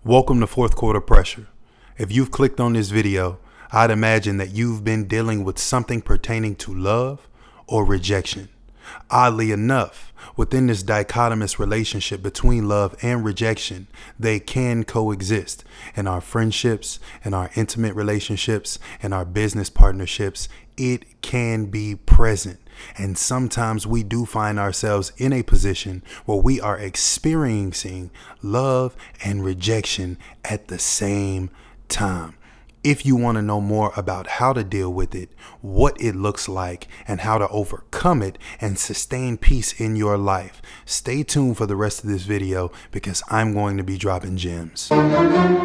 Welcome to Fourth Quarter Pressure. If you've clicked on this video, I'd imagine that you've been dealing with something pertaining to love or rejection. Oddly enough, within this dichotomous relationship between love and rejection, they can coexist in our friendships, in our intimate relationships, in our business partnerships. It can be present. And sometimes we do find ourselves in a position where we are experiencing love and rejection at the same time. If you want to know more about how to deal with it, what it looks like, and how to overcome it and sustain peace in your life, stay tuned for the rest of this video because I'm going to be dropping gems.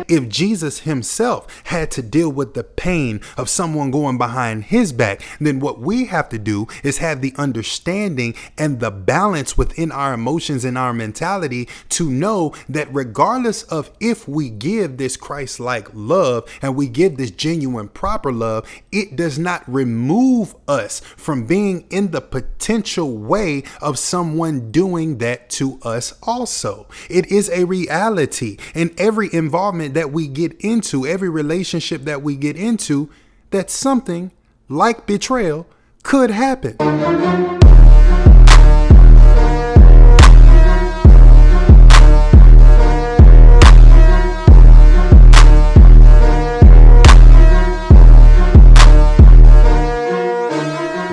If Jesus himself had to deal with the pain of someone going behind his back, then what we have to do is have the understanding and the balance within our emotions and our mentality to know that regardless of if we give this Christ-like love and we give this genuine proper love, it does not remove us from being in the potential way of someone doing that to us also. It is a reality in every involvement that we get into, every relationship that we get into, that something like betrayal could happen.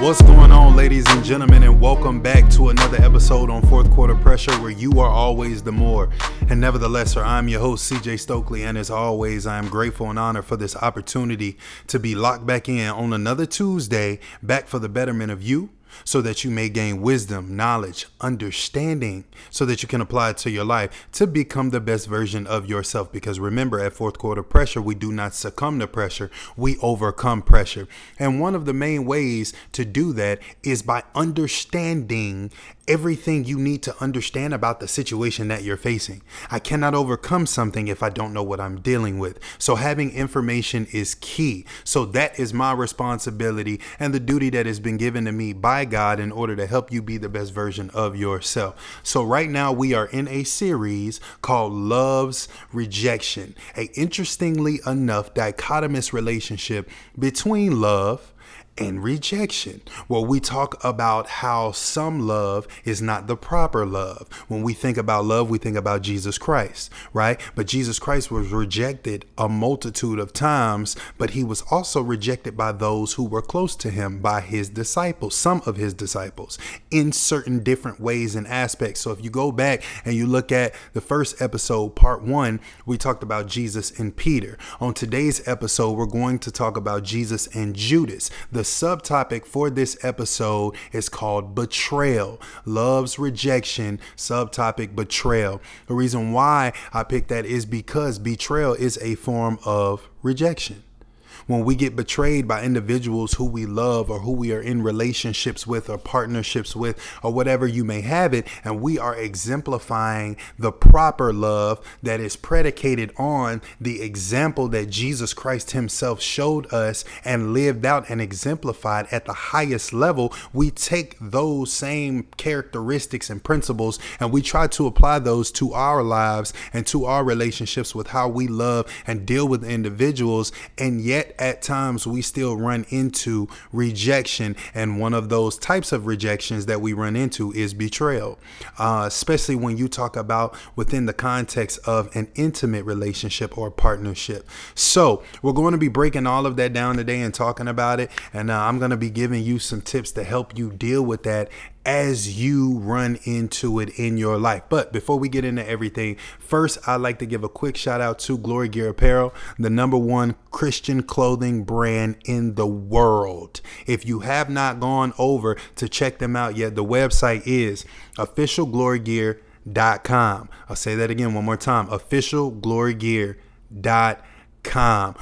What's going on, ladies and gentlemen, and welcome back to another episode on Fourth Quarter Pressure, where you are always the more and nevertheless, sir. I'm your host, CJ Stokely, and as always, I am grateful and honored for this opportunity to be locked back in on another Tuesday, back for the betterment of you, so that you may gain wisdom, knowledge, understanding, so that you can apply it to your life to become the best version of yourself. Because remember, at Fourth Quarter Pressure, we do not succumb to pressure, we overcome pressure. And one of the main ways to do that is by understanding everything you need to understand about the situation that you're facing. I cannot overcome something if I don't know what I'm dealing with. So having information is key. So that is my responsibility and the duty that has been given to me by God in order to help you be the best version of yourself. So right now we are in a series called Love's Rejection, a interestingly enough dichotomous relationship between love and rejection, where we talk about how some love is not the proper love. When we think about love, we think about Jesus Christ, right? But Jesus Christ was rejected a multitude of times, but he was also rejected by those who were close to him, by his disciples, some of his disciples, in certain different ways and aspects. So if you go back and you look at the first episode, part 1, we talked about Jesus and Peter. On today's episode, we're going to talk about Jesus and Judas. The subtopic for this episode is called Betrayal. Love's Rejection, subtopic Betrayal. The reason why I picked that is because betrayal is a form of rejection. When we get betrayed by individuals who we love or who we are in relationships with or partnerships with or whatever you may have it, and we are exemplifying the proper love that is predicated on the example that Jesus Christ himself showed us and lived out and exemplified at the highest level, we take those same characteristics and principles and we try to apply those to our lives and to our relationships with how we love and deal with individuals. And yet at times we still run into rejection, and one of those types of rejections that we run into is betrayal, especially when you talk about within the context of an intimate relationship or partnership. So we're going to be breaking all of that down today and talking about it, and I'm going to be giving you some tips to help you deal with that as you run into it in your life. But before we get into everything, first, I'd like to give a quick shout out to Glory Gear Apparel, the #1 Christian clothing brand in the world. If you have not gone over to check them out yet, the website is officialglorygear.com. I'll say that again one more time, officialglorygear.com.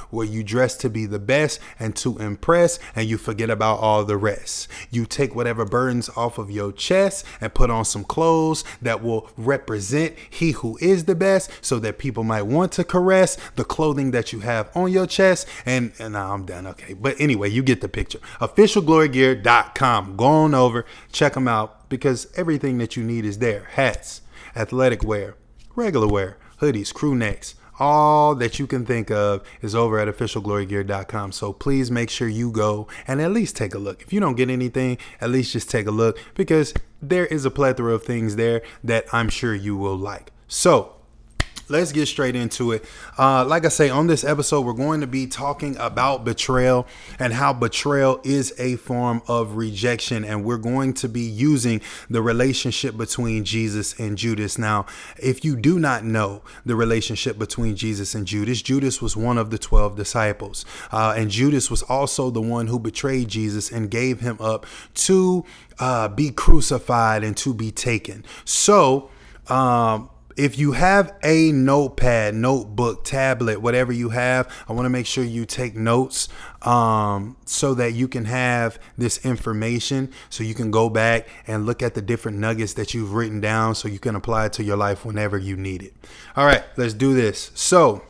Where you dress to be the best and to impress, and you forget about all the rest. You take whatever burdens off of your chest and put on some clothes that will represent he who is the best, so that people might want to caress the clothing that you have on your chest. And now I'm done. Okay. But anyway, you get the picture. Officialglorygear.com. Go on over, check them out, because everything that you need is there. Hats, athletic wear, regular wear, hoodies, crew necks, All that you can think of is over at officialglorygear.com. So please make sure you go and at least take a look. If you don't get anything, at least just take a look, because there is a plethora of things there that I'm sure you will like. So let's get straight into it. Like I say, on this episode, we're going to be talking about betrayal and how betrayal is a form of rejection. And we're going to be using the relationship between Jesus and Judas. Now, if you do not know the relationship between Jesus and Judas, Judas was one of the 12 disciples. And Judas was also the one who betrayed Jesus and gave him up to be crucified and to be taken. So, if you have a notepad, notebook, tablet, whatever you have, I want to make sure you take notes so that you can have this information, so you can go back and look at the different nuggets that you've written down so you can apply it to your life whenever you need it. All right, let's do this. So,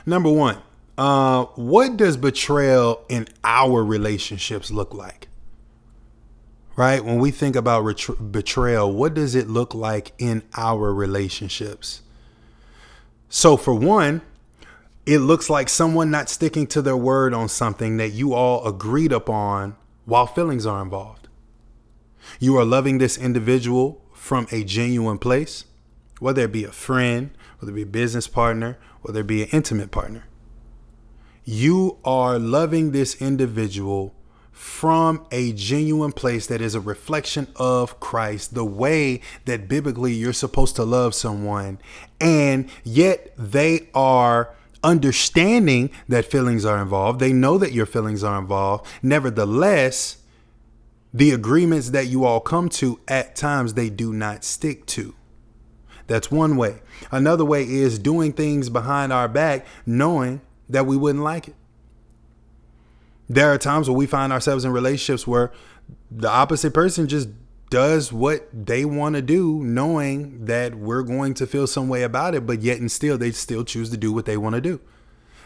number one, what does betrayal in our relationships look like? Right? When we think about betrayal, what does it look like in our relationships? So for one, it looks like someone not sticking to their word on something that you all agreed upon while feelings are involved. You are loving this individual from a genuine place, whether it be a friend, whether it be a business partner, whether it be an intimate partner. You are loving this individual from a genuine place that is a reflection of Christ, the way that biblically you're supposed to love someone, and yet they are understanding that feelings are involved. They know that your feelings are involved. Nevertheless, the agreements that you all come to at times, they do not stick to. That's one way. Another way is doing things behind our back, knowing that we wouldn't like it. There are times where we find ourselves in relationships where the opposite person just does what they want to do, knowing that we're going to feel some way about it, but yet and still they still choose to do what they want to do.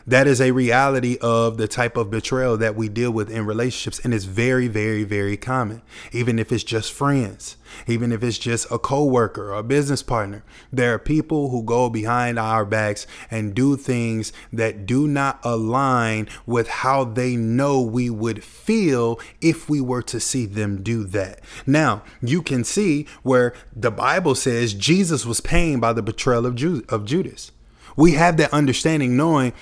That is a reality of the type of betrayal that we deal with in relationships. And it's very, very, very common, even if it's just friends, even if it's just a coworker or a business partner. There are people who go behind our backs and do things that do not align with how they know we would feel if we were to see them do that. Now, you can see where the Bible says Jesus was pained by the betrayal of Judas. We have that understanding, knowing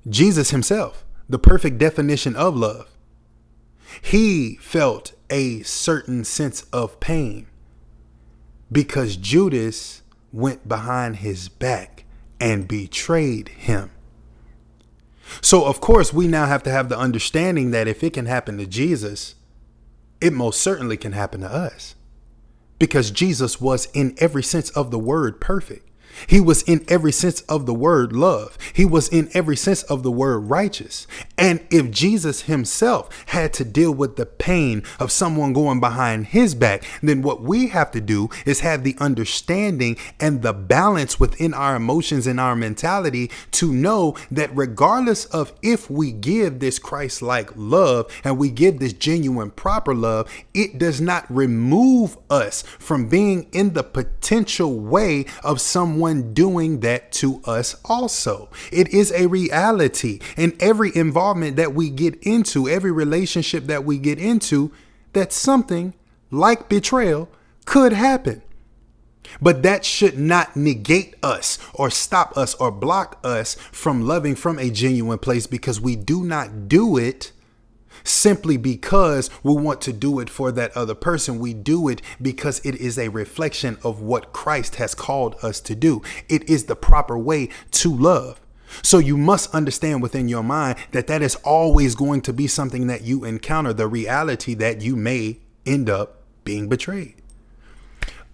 Jesus himself, the perfect definition of love. He felt a certain sense of pain because Judas went behind his back and betrayed him. So, of course, we now have to have the understanding that if it can happen to Jesus, it most certainly can happen to us, because Jesus was in every sense of the word perfect. He was in every sense of the word love. He was in every sense of the word righteous. And if Jesus himself had to deal with the pain of someone going behind his back, then what we have to do is have the understanding and the balance within our emotions and our mentality to know that regardless of if we give this Christ-like love and we give this genuine, proper love, it does not remove us from being in the potential way of someone doing that to us also. It is a reality in every involvement that we get into, every relationship that we get into, that something like betrayal could happen. But that should not negate us or stop us or block us from loving from a genuine place, because we do not do it simply because we want to do it for that other person. We do it because it is a reflection of what Christ has called us to do. It is the proper way to love. So you must understand within your mind that that is always going to be something that you encounter, the reality that you may end up being betrayed.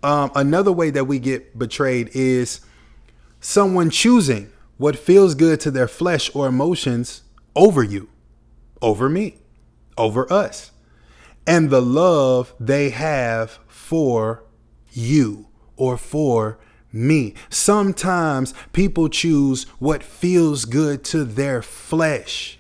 Another way that we get betrayed is someone choosing what feels good to their flesh or emotions over you, over me, over us, and the love they have for you or for me. Sometimes people choose what feels good to their flesh.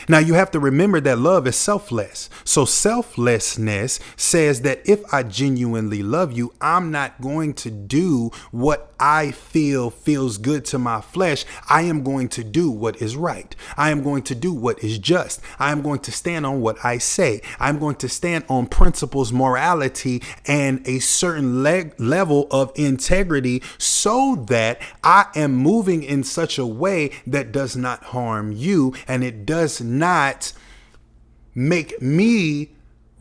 Now, you have to remember that love is selfless. So selflessness says that if I genuinely love you, I'm not going to do what I feel feels good to my flesh, I am going to do what is right. I am going to do what is just. I am going to stand on what I say. I'm going to stand on principles, morality, and a certain level of integrity so that I am moving in such a way that does not harm you and it does not make me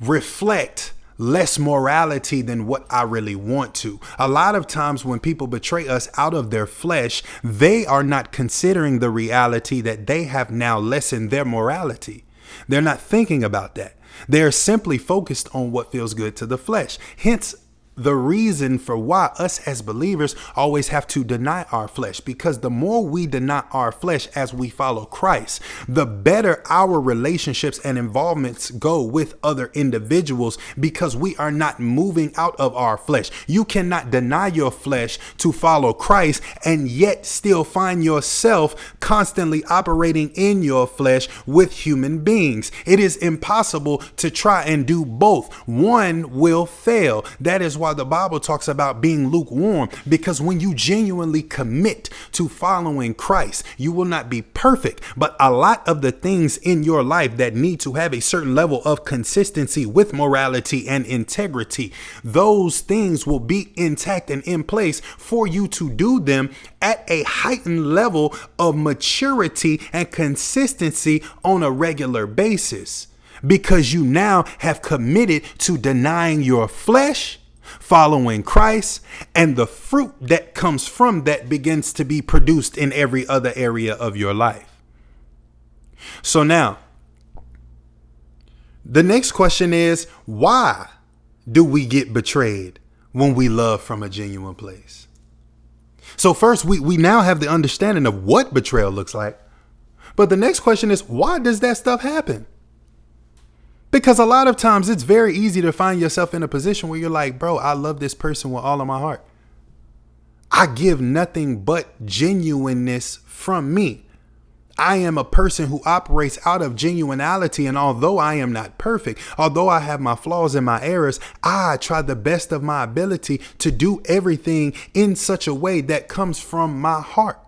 reflect less morality than what I really want to. A lot of times when people betray us out of their flesh, they are not considering the reality that they have now lessened their morality. They're not thinking about that. They're simply focused on what feels good to the flesh. Hence, the reason for why us as believers always have to deny our flesh, because the more we deny our flesh as we follow Christ, the better our relationships and involvements go with other individuals, because we are not moving out of our flesh. You cannot deny your flesh to follow Christ and yet still find yourself constantly operating in your flesh with human beings. It is impossible to try and do both. One will fail. That is why the Bible talks about being lukewarm, because when you genuinely commit to following Christ, you will not be perfect, but a lot of the things in your life that need to have a certain level of consistency with morality and integrity, those things will be intact and in place for you to do them at a heightened level of maturity and consistency on a regular basis, because you now have committed to denying your flesh, following Christ, and the fruit that comes from that begins to be produced in every other area of your life. So now, the next question is, why do we get betrayed when we love from a genuine place? So first, we now have the understanding of what betrayal looks like. But the next question is, why does that stuff happen? Because a lot of times it's very easy to find yourself in a position where you're like, bro, I love this person with all of my heart. I give nothing but genuineness from me. I am a person who operates out of genuinity. And although I am not perfect, although I have my flaws and my errors, I try the best of my ability to do everything in such a way that comes from my heart.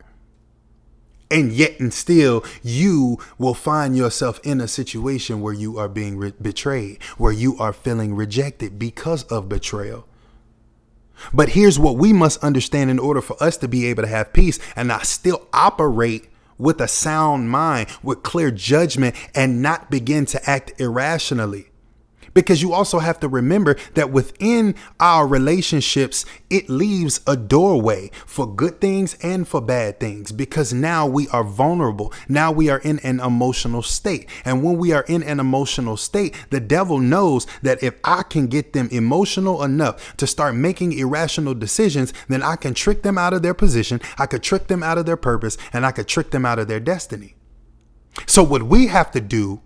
And yet and still, you will find yourself in a situation where you are being betrayed, where you are feeling rejected because of betrayal. But here's what we must understand in order for us to be able to have peace and not still operate with a sound mind, with clear judgment, and not begin to act irrationally. Because you also have to remember that within our relationships, it leaves a doorway for good things and for bad things, because now we are vulnerable. Now we are in an emotional state. And when we are in an emotional state, the devil knows that if I can get them emotional enough to start making irrational decisions, then I can trick them out of their position. I could trick them out of their purpose, and I could trick them out of their destiny. So what we have to do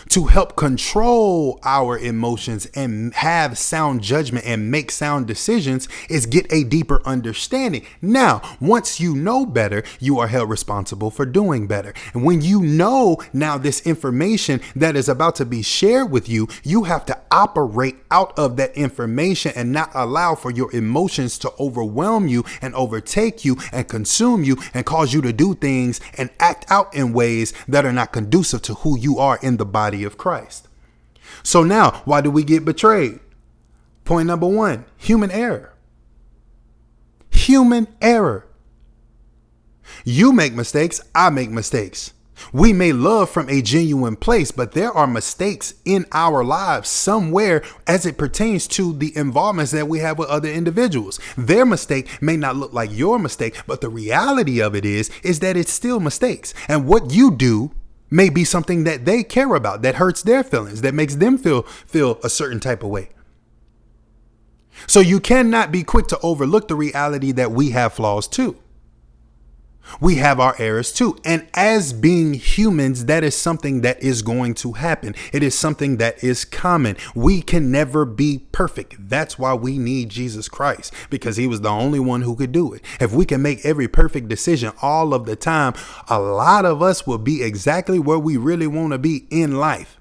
to help control our emotions and have sound judgment and make sound decisions is get a deeper understanding. Now, once you know better, you are held responsible for doing better. And when you know now this information that is about to be shared with you, you have to operate out of that information and not allow for your emotions to overwhelm you and overtake you and consume you and cause you to do things and act out in ways that are not conducive to who you are in the body of Christ. So now, why do we get betrayed? Point number one, human error. Human error. You make mistakes. I make mistakes. We may love from a genuine place, but there are mistakes in our lives somewhere as it pertains to the involvements that we have with other individuals. Their mistake may not look like your mistake, but the reality of it is that it's still mistakes. And what you do may be something that they care about, that hurts their feelings, that makes them feel a certain type of way. So you cannot be quick to overlook the reality that we have flaws too. We have our errors too. And as being humans, that is something that is going to happen. It is something that is common. We can never be perfect. That's why we need Jesus Christ, because he was the only one who could do it. If we can make every perfect decision all of the time, a lot of us will be exactly where we really want to be in life.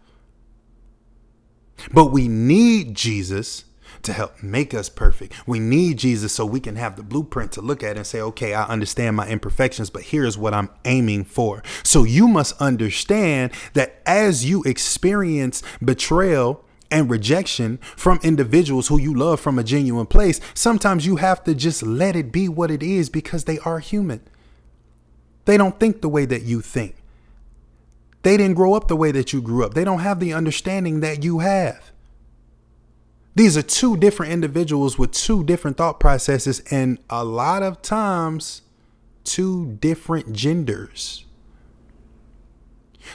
But we need Jesus to help make us perfect. We need Jesus so we can have the blueprint to look at and say, okay, I understand my imperfections, but here's what I'm aiming for. So you must understand that as you experience betrayal and rejection from individuals who you love from a genuine place, sometimes you have to just let it be what it is because they are human. They don't think the way that you think. They didn't grow up the way that you grew up. They don't have the understanding that you have. These are two different individuals with two different thought processes and a lot of times two different genders.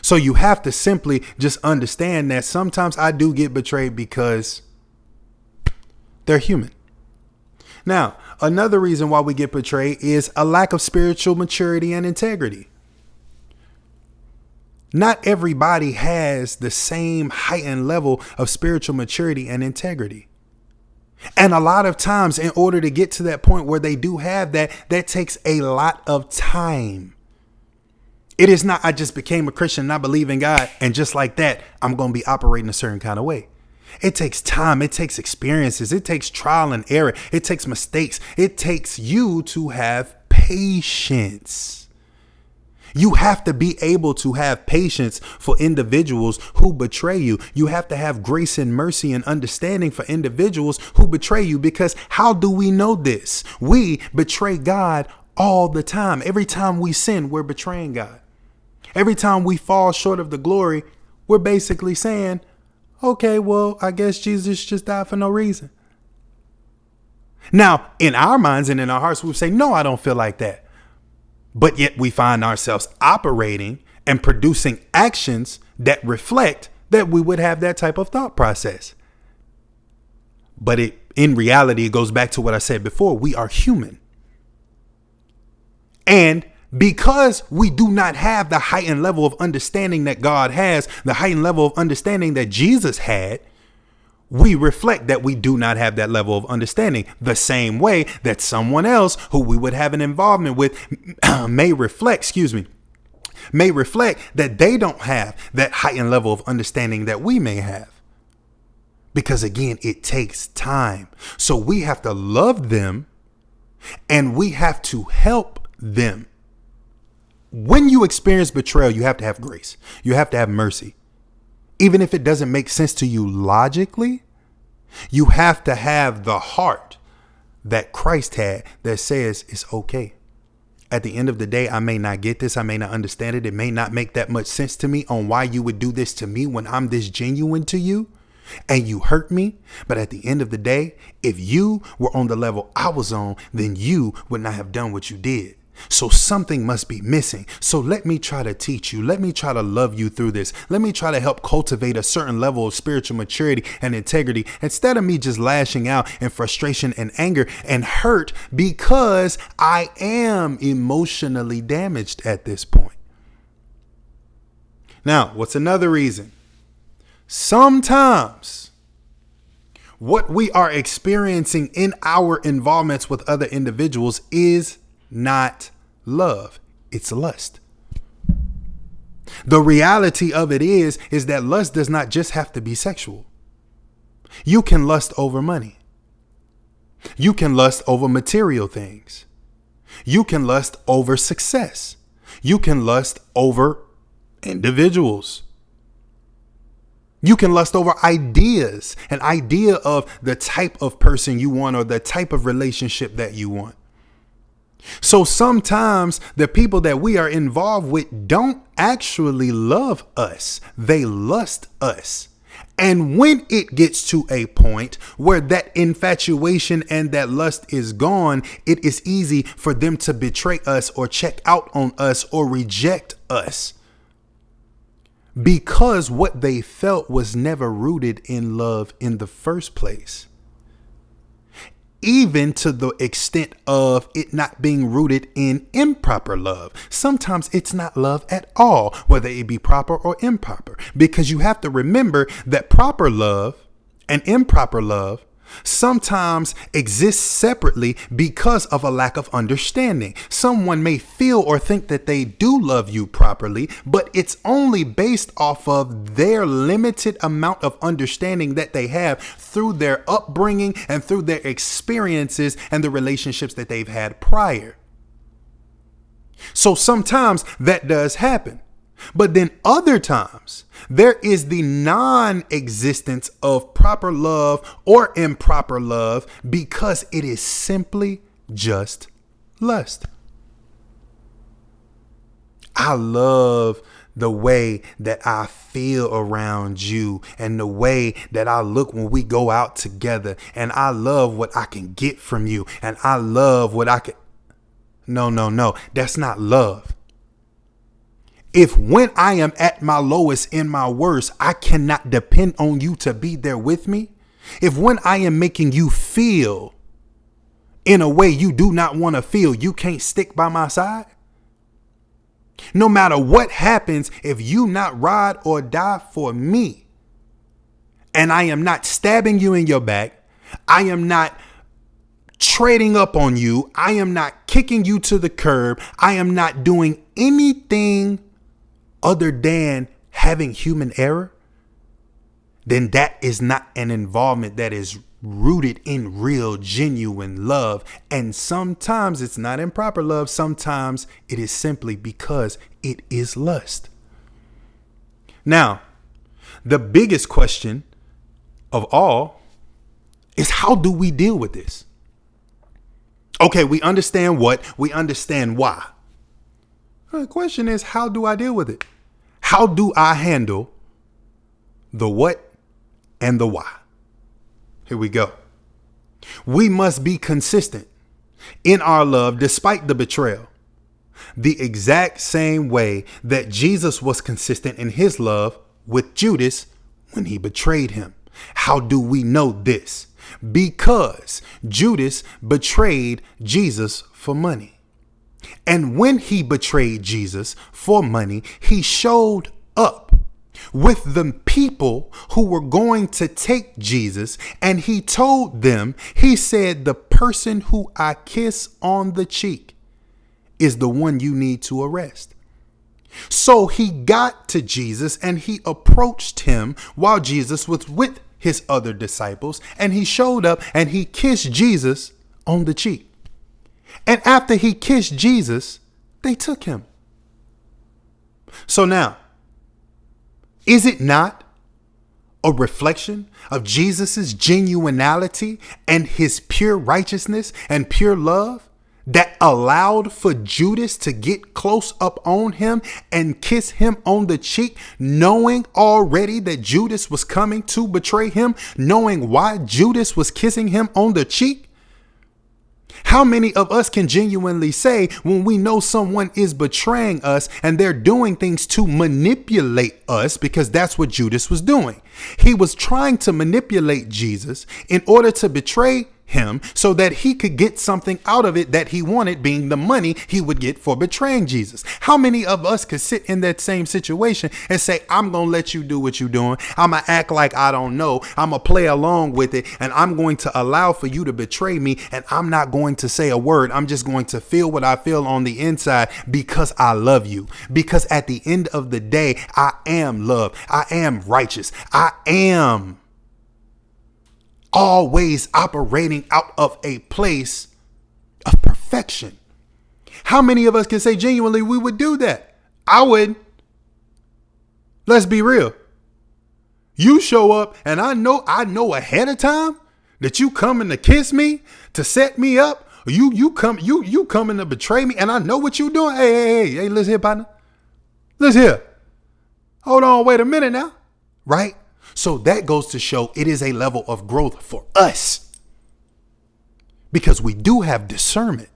So you have to simply just understand that sometimes I do get betrayed because they're human. Now, another reason why we get betrayed is a lack of spiritual maturity and integrity. Not everybody has the same heightened level of spiritual maturity and integrity. And a lot of times, in order to get to that point where they do have that, that takes a lot of time. It is not, I just became a Christian and I believe in God, and just like that, I'm going to be operating a certain kind of way. It takes time. It takes experiences. It takes trial and error. It takes mistakes. It takes you to have patience. You have to be able to have patience for individuals who betray you. You have to have grace and mercy and understanding for individuals who betray you, because how do we know this? We betray God all the time. Every time we sin, we're betraying God. Every time we fall short of the glory, we're basically saying, okay, well, I guess Jesus just died for no reason. Now, in our minds and in our hearts, we say, no, I don't feel like that. But yet we find ourselves operating and producing actions that reflect that we would have that type of thought process. But in reality, it goes back to what I said before. We are human. And because we do not have the heightened level of understanding that God has, the heightened level of understanding that Jesus had, we reflect that we do not have that level of understanding, the same way that someone else who we would have an involvement with may reflect that they don't have that heightened level of understanding that we may have. Because again, it takes time. So we have to love them and we have to help them. When you experience betrayal, you have to have grace. You have to have mercy. Even if it doesn't make sense to you logically, you have to have the heart that Christ had that says it's okay. At the end of the day, I may not get this. I may not understand it. It may not make that much sense to me on why you would do this to me when I'm this genuine to you and you hurt me. But at the end of the day, if you were on the level I was on, then you would not have done what you did. So something must be missing. So let me try to teach you. Let me try to love you through this. Let me try to help cultivate a certain level of spiritual maturity and integrity instead of me just lashing out in frustration and anger and hurt because I am emotionally damaged at this point. Now, what's another reason? Sometimes what we are experiencing in our involvements with other individuals is not love, it's lust. The reality of it is that lust does not just have to be sexual. You can lust over money. You can lust over material things. You can lust over success. You can lust over individuals. You can lust over ideas, an idea of the type of person you want or the type of relationship that you want. So sometimes the people that we are involved with don't actually love us. They lust us. And when it gets to a point where that infatuation and that lust is gone, it is easy for them to betray us or check out on us or reject us. Because what they felt was never rooted in love in the first place. Even to the extent of it not being rooted in improper love. Sometimes it's not love at all, whether it be proper or improper, because you have to remember that proper love and improper love sometimes exist separately because of a lack of understanding. Someone may feel or think that they do love you properly, but it's only based off of their limited amount of understanding that they have through their upbringing and through their experiences and the relationships that they've had prior. So sometimes that does happen. But then other times, there is the non-existence of proper love or improper love because it is simply just lust. I love the way that I feel around you and the way that I look when we go out together. And I love what I can get from you. And I love what I can. No. That's not love. If when I am at my lowest, in my worst, I cannot depend on you to be there with me. If when I am making you feel in a way you do not want to feel, you can't stick by my side. No matter what happens, if you not ride or die for me, and I am not stabbing you in your back, I am not trading up on you, I am not kicking you to the curb, I am not doing anything other than having human error, then that is not an involvement that is rooted in real, genuine love. And sometimes it's not improper love. Sometimes it is simply because it is lust. Now, the biggest question of all is, how do we deal with this? Okay, we understand what, we understand why. The question is, how do I deal with it? How do I handle the what and the why? Here we go. We must be consistent in our love despite the betrayal, the exact same way that Jesus was consistent in his love with Judas when he betrayed him. How do we know this? Because Judas betrayed Jesus for money. And when he betrayed Jesus for money, he showed up with the people who were going to take Jesus. And he told them, he said, the person who I kiss on the cheek is the one you need to arrest. So he got to Jesus and he approached him while Jesus was with his other disciples. And he showed up and he kissed Jesus on the cheek. And after he kissed Jesus, they took him. So now, is it not a reflection of Jesus's genuinity and his pure righteousness and pure love that allowed for Judas to get close up on him and kiss him on the cheek, knowing already that Judas was coming to betray him, knowing why Judas was kissing him on the cheek? How many of us can genuinely say when we know someone is betraying us and they're doing things to manipulate us, because that's what Judas was doing. He was trying to manipulate Jesus in order to betray him so that he could get something out of it that he wanted, being the money he would get for betraying Jesus. How many of us could sit in that same situation and say, I'm going to let you do what you're doing. I'm going to act like I don't know. I'm going to play along with it. And I'm going to allow for you to betray me. And I'm not going to say a word. I'm just going to feel what I feel on the inside because I love you. Because at the end of the day, I am love. I am righteous. I am always operating out of a place of perfection. How many of us can say genuinely we would do that? I wouldn't. Let's be real. You show up and I know ahead of time that you coming to kiss me, to set me up. You coming to betray me, and I know what you doing. Hey, listen here, partner. Listen here. Hold on, wait a minute now. Right? So that goes to show it is a level of growth for us, because we do have discernment.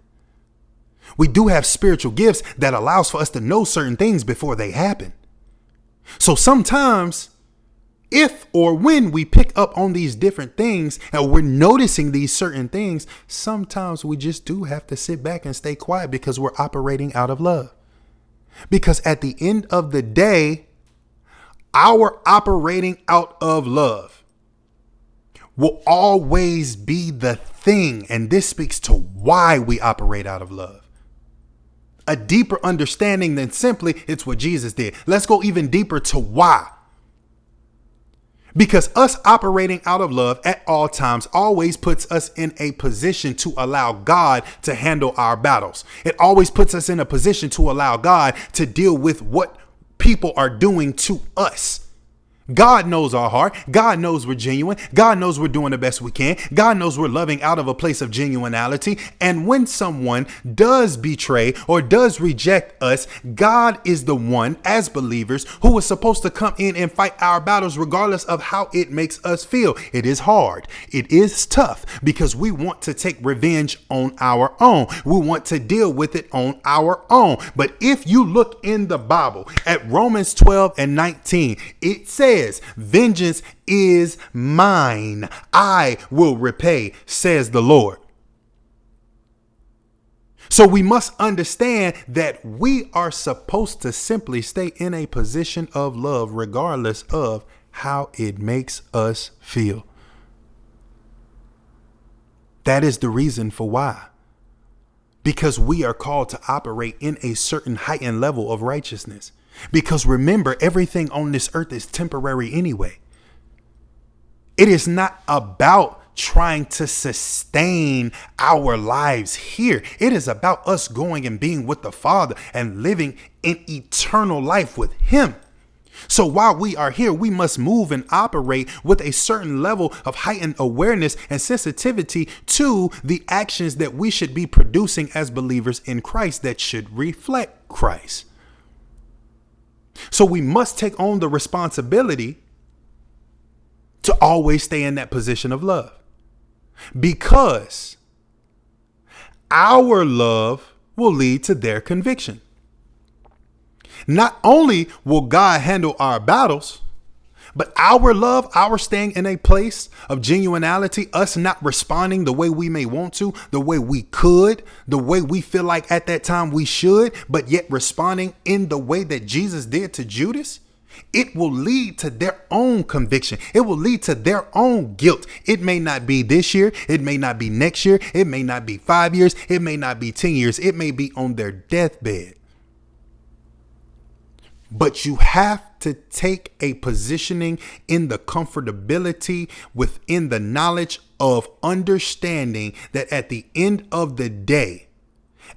We do have spiritual gifts that allows for us to know certain things before they happen. So sometimes if or when we pick up on these different things and we're noticing these certain things, sometimes we just do have to sit back and stay quiet because we're operating out of love. Because at the end of the day, our operating out of love will always be the thing. And this speaks to why we operate out of love. A deeper understanding than simply it's what Jesus did. Let's go even deeper to why. Because us operating out of love at all times always puts us in a position to allow God to handle our battles. It always puts us in a position to allow God to deal with what people are doing to us. God knows our heart. God knows we're genuine. God knows we're doing the best we can. God knows we're loving out of a place of genuinity. And when someone does betray or does reject us, God is the one, as believers, who is supposed to come in and fight our battles regardless of how it makes us feel. It is hard. It is tough because we want to take revenge on our own. We want to deal with it on our own. But if you look in the Bible at Romans 12:19, it says, vengeance is mine. I will repay, says the Lord. So we must understand that we are supposed to simply stay in a position of love, regardless of how it makes us feel. That is the reason for why. Because we are called to operate in a certain heightened level of righteousness. Because remember, everything on this earth is temporary anyway. It is not about trying to sustain our lives here. It is about us going and being with the Father and living in eternal life with Him. So while we are here, we must move and operate with a certain level of heightened awareness and sensitivity to the actions that we should be producing as believers in Christ that should reflect Christ. So we must take on the responsibility to always stay in that position of love, because our love will lead to their conviction. Not only will God handle our battles, but our love, our staying in a place of genuinity, us not responding the way we may want to, the way we could, the way we feel like at that time we should, but yet responding in the way that Jesus did to Judas, it will lead to their own conviction. It will lead to their own guilt. It may not be this year. It may not be next year. It may not be 5 years. It may not be 10 years. It may be on their deathbed. But you have to take a positioning in the comfortability within the knowledge of understanding that at the end of the day,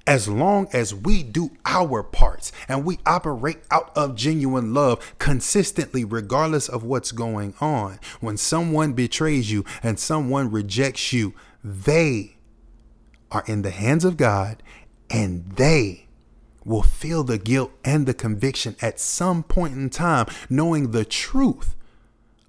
as long as we do our parts and we operate out of genuine love consistently, regardless of what's going on, when someone betrays you and someone rejects you, they are in the hands of God, and they will feel the guilt and the conviction at some point in time, knowing the truth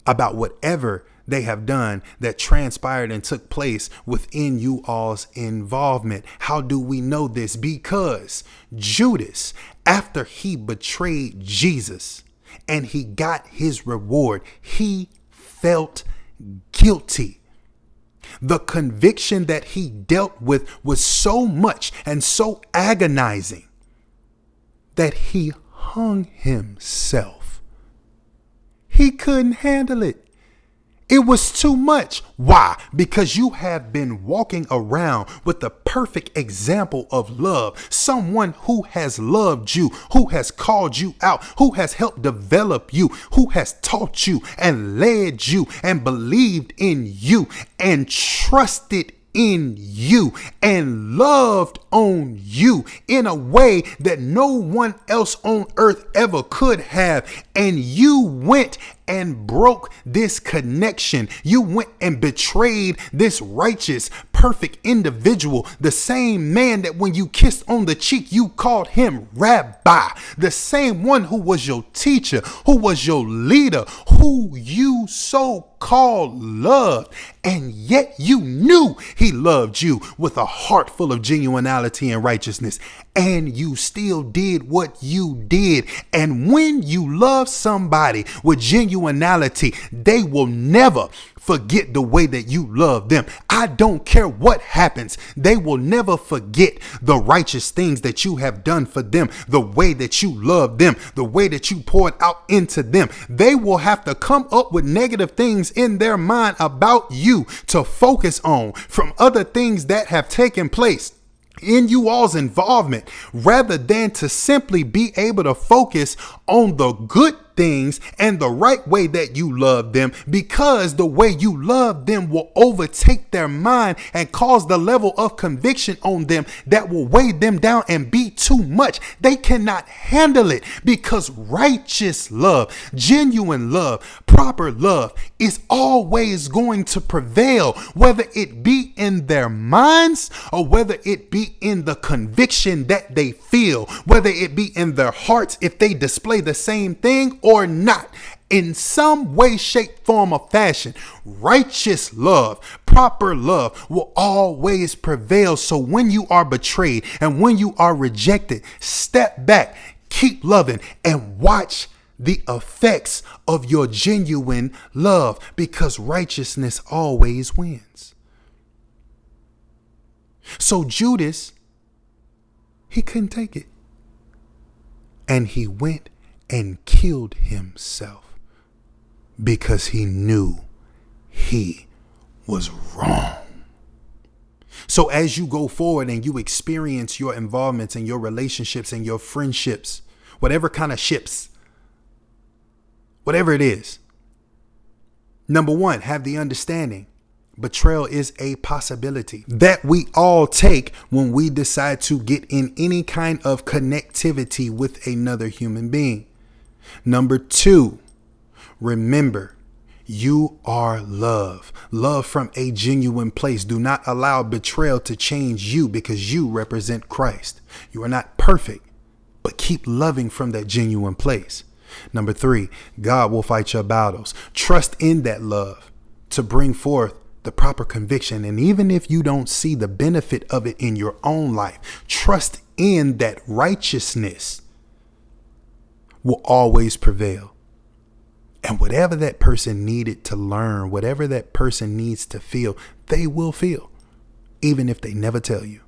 about whatever they have done that transpired and took place within you all's involvement. How do we know this? Because Judas, after he betrayed Jesus and he got his reward, he felt guilty. The conviction that he dealt with was so much and so agonizing that he hung himself. He couldn't handle it. It was too much. Why? Because you have been walking around with the perfect example of love. Someone who has loved you, who has called you out, who has helped develop you, who has taught you and led you and believed in you and trusted in you and loved on you in a way that no one else on earth ever could have. And you went and broke this connection. You went and betrayed this righteous, perfect individual, the same man that when you kissed on the cheek, you called him Rabbi, the same one who was your teacher, who was your leader, who you so called loved. And yet you knew he loved you with a heart full of genuinity and righteousness. And you still did what you did. And when you love somebody with genuinity, they will never forget the way that you love them. I don't care what happens. They will never forget the righteous things that you have done for them, the way that you love them, the way that you poured out into them. They will have to come up with negative things in their mind about you to focus on from other things that have taken place in you all's involvement, rather than to simply be able to focus on the good things and the right way that you love them, because the way you love them will overtake their mind and cause the level of conviction on them that will weigh them down and be too much. They cannot handle it, because righteous love, genuine love, proper love is always going to prevail, whether it be in their minds or whether it be in the conviction that they feel, whether it be in their hearts if they display the same thing or not. In some way, shape, form, or fashion, righteous love, proper love will always prevail. So when you are betrayed and when you are rejected, step back, keep loving, and watch the effects of your genuine love, because righteousness always wins. So Judas, he couldn't take it, and he went and killed himself because he knew he was wrong. So as you go forward and you experience your involvements and your relationships and your friendships, whatever kind of ships, whatever it is, number one, have the understanding betrayal is a possibility that we all take when we decide to get in any kind of connectivity with another human being. Number two, remember, you are love. Love from a genuine place. Do not allow betrayal to change you, because you represent Christ. You are not perfect, but keep loving from that genuine place. Number three, God will fight your battles. Trust in that love to bring forth the proper conviction. And even if you don't see the benefit of it in your own life, trust in that righteousness will always prevail. And whatever that person needed to learn, whatever that person needs to feel, they will feel, even if they never tell you.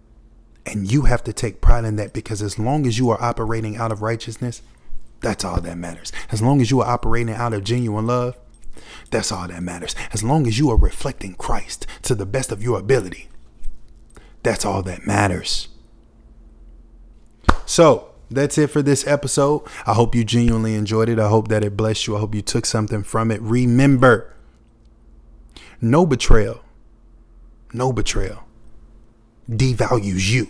And you have to take pride in that, because as long as you are operating out of righteousness, that's all that matters. As long as you are operating out of genuine love, that's all that matters. As long as you are reflecting Christ to the best of your ability, that's all that matters. So that's it for this episode. I hope you genuinely enjoyed it. I hope that it blessed you. I hope you took something from it. Remember, no betrayal devalues you.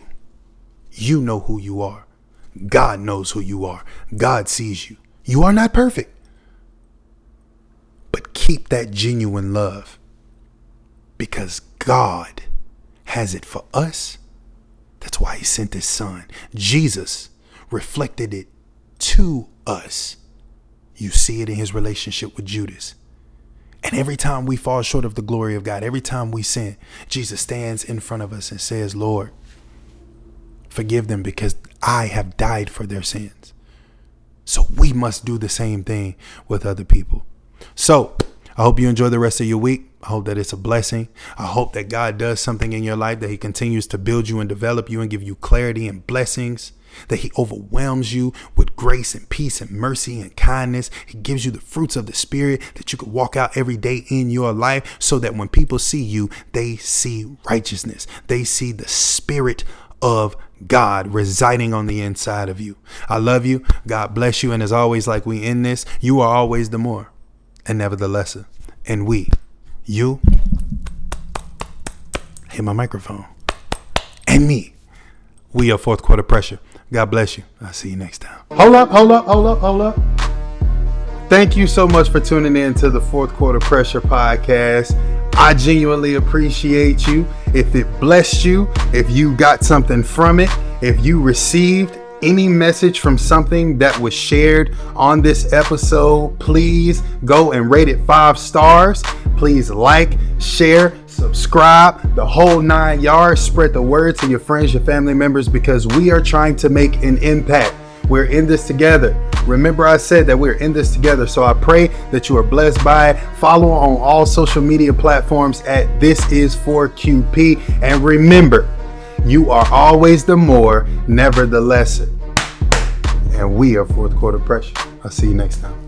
You know who you are. God knows who you are. God sees you. You are not perfect, but keep that genuine love, because God has it for us. That's why he sent his son. Jesus reflected it to us. You see it in his relationship with Judas. And every time we fall short of the glory of God, every time we sin, Jesus stands in front of us and says, Lord, forgive them, because I have died for their sins. So we must do the same thing with other people. So I hope you enjoy the rest of your week. I hope that it's a blessing. I hope that God does something in your life, that he continues to build you and develop you and give you clarity and blessings, that he overwhelms you with grace and peace and mercy and kindness. He gives you the fruits of the Spirit that you could walk out every day in your life, so that when people see you, they see righteousness. They see the Spirit of God residing on the inside of you. I love you. God bless you. And as always, like we end this, you are always the more and never the lesser. And you, hit my microphone, and me, we are fourth quarter pressure. God bless you. I'll see you next time. Hold up. Thank you so much for tuning in to the Fourth Quarter Pressure podcast. I genuinely appreciate you. If it blessed you, if you got something from it, if you received any message from something that was shared on this episode, please go and rate it 5 stars. Please like, share, subscribe, the whole 9 yards. Spread the word to your friends, your family members, because we are trying to make an impact. We're in this together. Remember, I said that we're in this together. So I pray that you are blessed by it. Follow on all social media platforms at This Is 4QP. And remember, you are always the more, never the lesser. And we are Fourth Quarter Pressure. I'll see you next time.